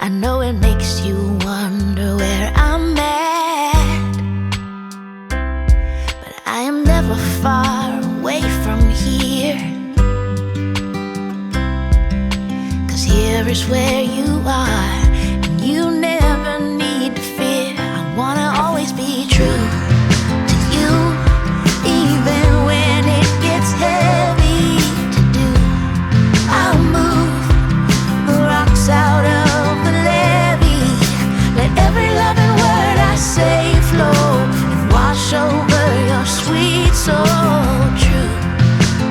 I know it makes you wonder where I'm at, but I am never far away from here. 'Cause here is where you are, and you never need to fear. I wanna always be true to you, even when it gets heavy to do. I'll move the rocks out of the levee. Let every loving word I say flow and wash over your sweet soul. True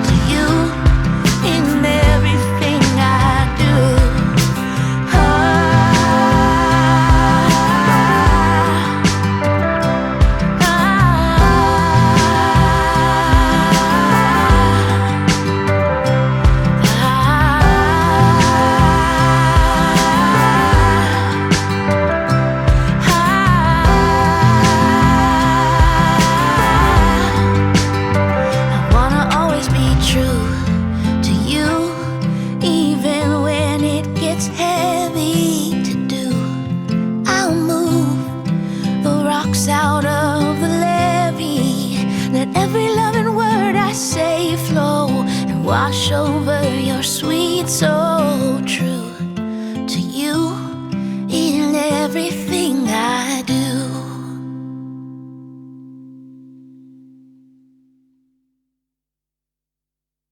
to you in everything I do. Heavy to do. I'll move the rocks out of the levee. Let every loving word I say flow and wash over your sweet soul.